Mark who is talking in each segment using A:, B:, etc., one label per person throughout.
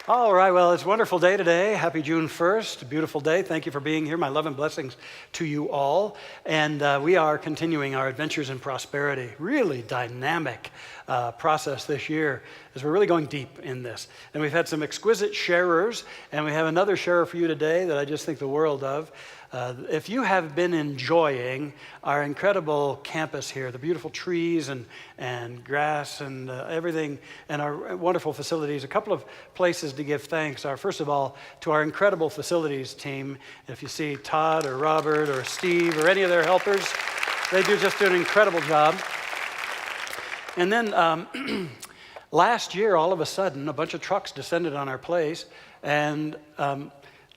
A: All right, well, it's a wonderful day today. Happy June 1st, beautiful day. Thank you for being here. My love and blessings to you all. And we are continuing our Adventures in Prosperity. Really dynamic process this year as we're really going deep in this. And we've had some exquisite sharers, and we have another sharer for you today that I just think the world of. If you have been enjoying our incredible campus here, the beautiful trees and grass and everything, and our wonderful facilities, a couple of places to give thanks are, first of all, to our incredible facilities team. If you see Todd or Robert or Steve or any of their helpers, they just do an incredible job. And then last year, all of a sudden, a bunch of trucks descended on our place, and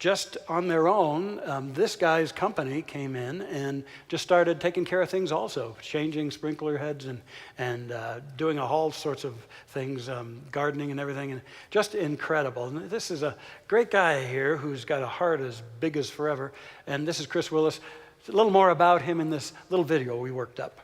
A: just on their own, this guy's company came in and just started taking care of things also, changing sprinkler heads and doing all sorts of things, gardening and everything, and just incredible. And this is a great guy here who's got a heart as big as forever, and this is Chris Willis. A little more about him in this little video we worked up.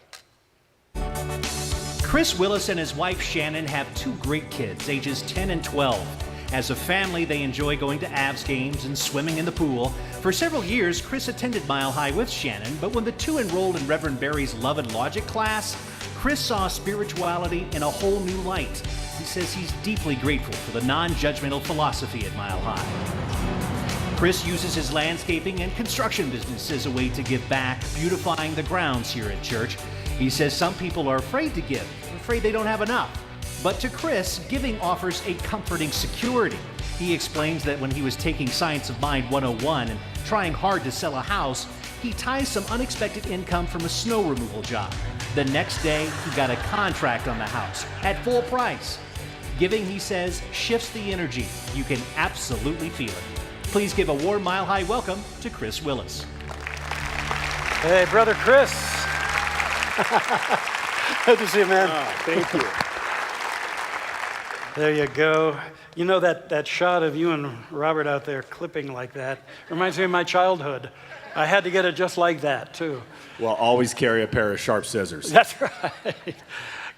B: Chris Willis and his wife Shannon have two great kids, ages 10 and 12. As a family, they enjoy going to Avs games and swimming in the pool. For several years, Chris attended Mile High with Shannon, but when the two enrolled in Reverend Barry's Love and Logic class, Chris saw spirituality in a whole new light. He says he's deeply grateful for the non-judgmental philosophy at Mile High. Chris uses his landscaping and construction business as a way to give back, beautifying the grounds here at church. He says some people are afraid to give, afraid they don't have enough. But to Chris, giving offers a comforting security. He explains that when he was taking Science of Mind 101 and trying hard to sell a house, he ties some unexpected income from a snow removal job. The next day, he got a contract on the house at full price. Giving, he says, shifts the energy. You can absolutely feel it. Please give a warm Mile High welcome to Chris Willis.
A: Hey, Brother Chris. Good to see you, man.
C: Oh, thank you.
A: There you go. You know that shot of you and Robert out there clipping like that reminds me of my childhood. I had to get it just like that, too.
C: Well, always carry a pair of sharp scissors.
A: That's right.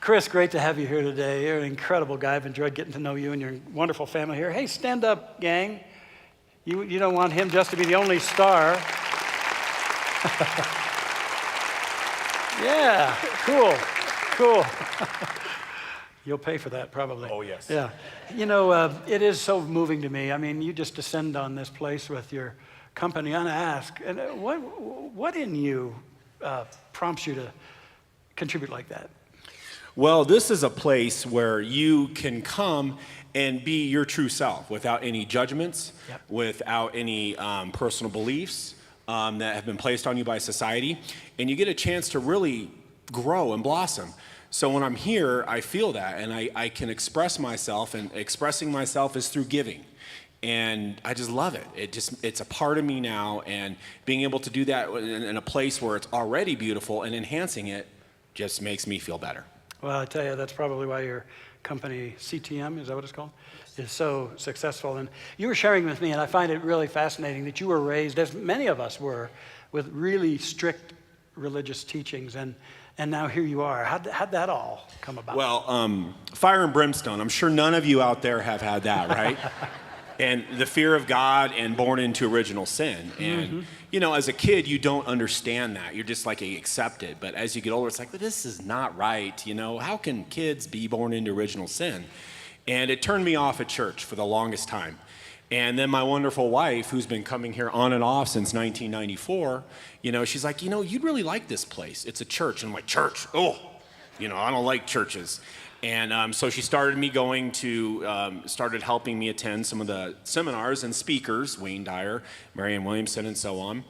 A: Chris, great to have you here today. You're an incredible guy. I've enjoyed getting to know you and your wonderful family here. Hey, stand up, gang. You don't want him just to be the only star. Yeah, cool. You'll pay for that, probably.
C: Oh, yes.
A: Yeah. You know, it is so moving to me. I mean, you just descend on this place with your company unasked. And what in you prompts you to contribute like that?
C: Well, this is a place where you can come and be your true self without any judgments,
A: Yep.
C: without any personal beliefs that have been placed on you by society. And you get a chance to really grow and blossom. So when I'm here, I feel that, and I can express myself, and expressing myself is through giving. And I just love it. It's a part of me now, and being able to do that in a place where it's already beautiful and enhancing it just makes me feel better.
A: Well, I tell you, that's probably why your company, CTM, is that what it's called, is so successful. And you were sharing with me, and I find it really fascinating that you were raised, as many of us were, with really strict religious teachings, and now here you are. How'd that all come about?
C: Well, fire and brimstone. I'm sure none of you out there have had that, right? And the fear of God and born into original sin. And, you know, as a kid, you don't understand that. You're just like, accept it. But as you get older, it's like, but this is not right. You know, how can kids be born into original sin? And it turned me off at church for the longest time. And then my wonderful wife, who's been coming here on and off since 1994, you know, she's like, you know, you'd really like this place. It's a church. And I'm like, church? Oh, you know, I don't like churches. And so she started helping me attend some of the seminars and speakers, Wayne Dyer, Marianne Williamson, and so on.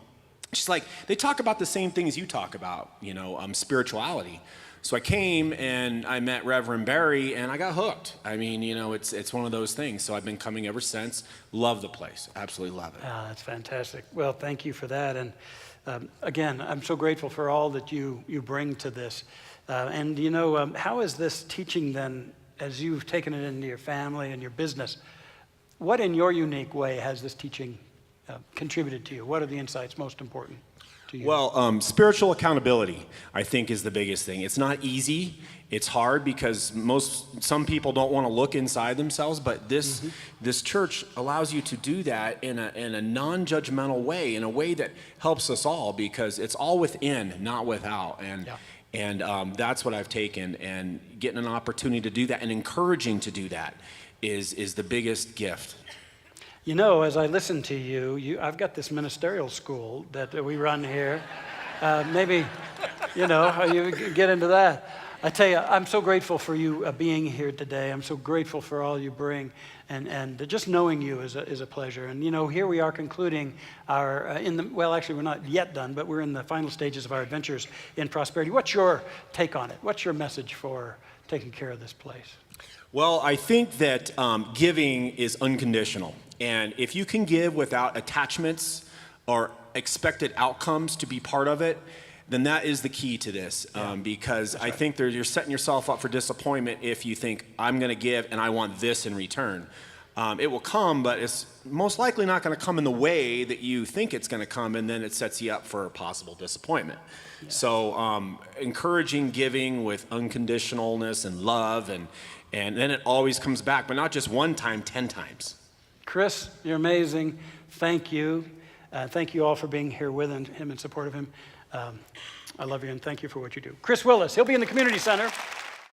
C: She's like, they talk about the same things you talk about, you know, spirituality. So I came and I met Reverend Barry and I got hooked. I mean, you know, it's one of those things. So I've been coming ever since. Love the place. Absolutely love it.
A: Ah, that's fantastic. Well, thank you for that. And again, I'm so grateful for all that you bring to this. And you know, how is this teaching then, as you've taken it into your family and your business, what in your unique way has this teaching contributed to you? What are the insights most important to you?
C: Well, spiritual accountability, I think, is the biggest thing. It's not easy. It's hard because some people don't want to look inside themselves, but this church allows you to do that in a non-judgmental way, in a way that helps us all, because it's all within, not without. And that's what I've taken, and getting an opportunity to do that and encouraging to do that is the biggest gift.
A: You know, as I listen to I've got this ministerial school that we run here. Maybe, you get into that. I tell you, I'm so grateful for you being here today. I'm so grateful for all you bring. And just knowing you is a pleasure. And, here we are concluding our, actually, we're not yet done, but we're in the final stages of our adventures in prosperity. What's your take on it? What's your message for taking care of this place?
C: Well, I think that giving is unconditional. And if you can give without attachments or expected outcomes to be part of it, then that is the key to this. Because I think you're setting yourself up for disappointment if you think, I'm going to give and I want this in return. It will come, but it's most likely not going to come in the way that you think it's going to come, and then it sets you up for a possible disappointment. Yeah. So encouraging giving with unconditionalness and love, and then it always comes back, but not just one time, 10 times.
A: Chris, you're amazing. Thank you. Thank you all for being here with him in support of him. I love you, and thank you for what you do. Chris Willis, he'll be in the community center.